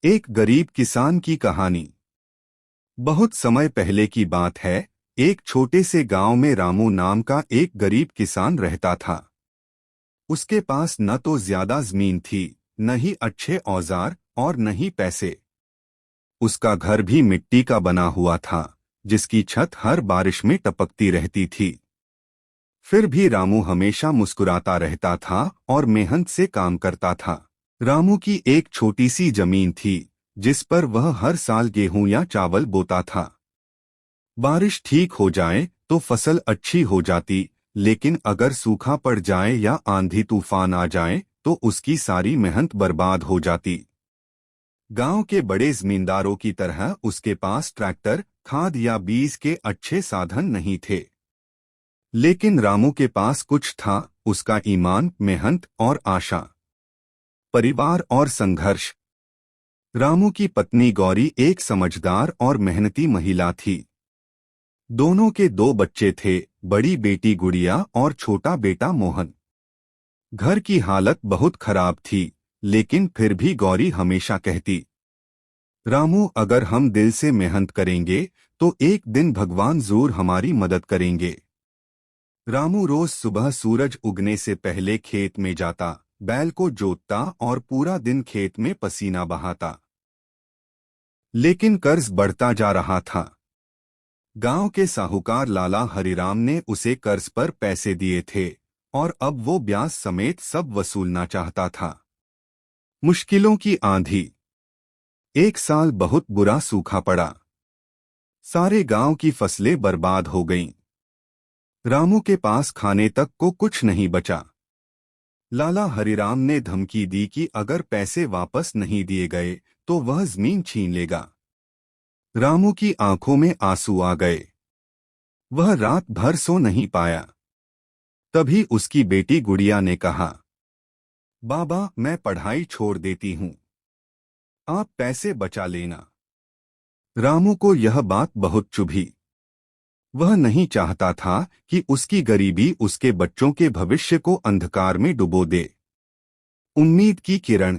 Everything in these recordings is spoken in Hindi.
एक गरीब किसान की कहानी। बहुत समय पहले की बात है। एक छोटे से गांव में रामू नाम का एक गरीब किसान रहता था। उसके पास न तो ज्यादा जमीन थी, न ही अच्छे औजार और न ही पैसे। उसका घर भी मिट्टी का बना हुआ था, जिसकी छत हर बारिश में टपकती रहती थी। फिर भी रामू हमेशा मुस्कुराता रहता था और मेहनत से काम करता था। रामू की एक छोटी सी जमीन थी, जिस पर वह हर साल गेहूं या चावल बोता था। बारिश ठीक हो जाए तो फसल अच्छी हो जाती, लेकिन अगर सूखा पड़ जाए या आंधी तूफान आ जाए तो उसकी सारी मेहनत बर्बाद हो जाती। गांव के बड़े जमींदारों की तरह उसके पास ट्रैक्टर, खाद या बीज के अच्छे साधन नहीं थे। लेकिन रामू के पास कुछ था, उसका ईमान, मेहनत और आशा। परिवार और संघर्ष। रामू की पत्नी गौरी एक समझदार और मेहनती महिला थी। दोनों के दो बच्चे थे, बड़ी बेटी गुड़िया और छोटा बेटा मोहन। घर की हालत बहुत खराब थी, लेकिन फिर भी गौरी हमेशा कहती, रामू, अगर हम दिल से मेहनत करेंगे तो एक दिन भगवान जरूर हमारी मदद करेंगे। रामू रोज सुबह सूरज उगने से पहले खेत में जाता, बैल को जोतता और पूरा दिन खेत में पसीना बहाता। लेकिन कर्ज बढ़ता जा रहा था। गांव के साहूकार लाला हरिराम ने उसे कर्ज पर पैसे दिए थे और अब वो ब्याज समेत सब वसूलना चाहता था। मुश्किलों की आंधी। एक साल बहुत बुरा सूखा पड़ा। सारे गांव की फसलें बर्बाद हो गईं। रामू के पास खाने तक को कुछ नहीं बचा। लाला हरिराम ने धमकी दी कि अगर पैसे वापस नहीं दिए गए तो वह जमीन छीन लेगा। रामू की आंखों में आंसू आ गए। वह रात भर सो नहीं पाया। तभी उसकी बेटी गुड़िया ने कहा, बाबा, मैं पढ़ाई छोड़ देती हूँ, आप पैसे बचा लेना। रामू को यह बात बहुत चुभी। वह नहीं चाहता था कि उसकी गरीबी उसके बच्चों के भविष्य को अंधकार में डुबो दे। उम्मीद की किरण।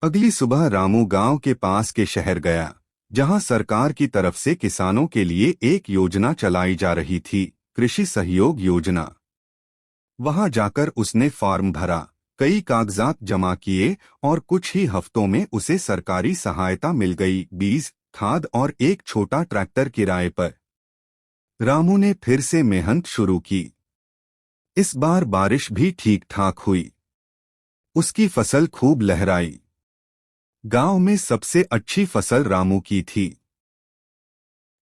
अगली सुबह रामू गांव के पास के शहर गया, जहां सरकार की तरफ से किसानों के लिए एक योजना चलाई जा रही थी, कृषि सहयोग योजना। वहां जाकर उसने फॉर्म भरा, कई कागजात जमा किए और कुछ ही हफ्तों में उसे सरकारी सहायता मिल गई, बीज, खाद और एक छोटा ट्रैक्टर किराए पर। रामू ने फिर से मेहनत शुरू की। इस बार बारिश भी ठीक ठाक हुई। उसकी फसल खूब लहराई। गांव में सबसे अच्छी फसल रामू की थी।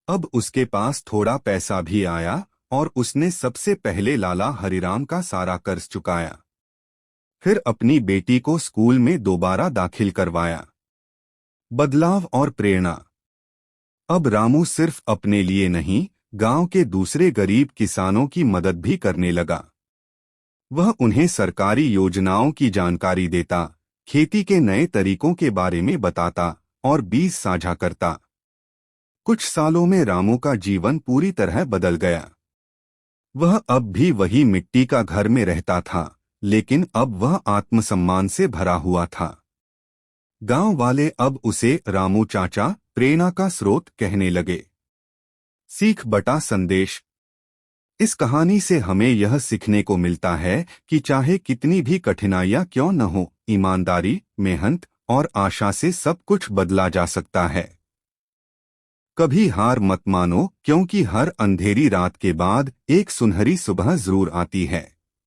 अब उसके पास थोड़ा पैसा भी आया और उसने सबसे पहले लाला हरिराम का सारा कर्ज चुकाया। फिर अपनी बेटी को स्कूल में दोबारा दाखिल करवाया। बदलाव और प्रेरणा। अब रामू सिर्फ अपने लिए नहीं, गांव के दूसरे गरीब किसानों की मदद भी करने लगा। वह उन्हें सरकारी योजनाओं की जानकारी देता, खेती के नए तरीकों के बारे में बताता और बीज साझा करता। कुछ सालों में रामू का जीवन पूरी तरह बदल गया। वह अब भी वही मिट्टी का घर में रहता था, लेकिन अब वह आत्मसम्मान से भरा हुआ था। गांव वाले अब उसे रामू चाचा, प्रेरणा का स्रोत कहने लगे। सीख बटा संदेश। इस कहानी से हमें यह सीखने को मिलता है कि चाहे कितनी भी कठिनाइयां क्यों न हो, ईमानदारी, मेहनत और आशा से सब कुछ बदला जा सकता है। कभी हार मत मानो, क्योंकि हर अंधेरी रात के बाद एक सुनहरी सुबह जरूर आती है।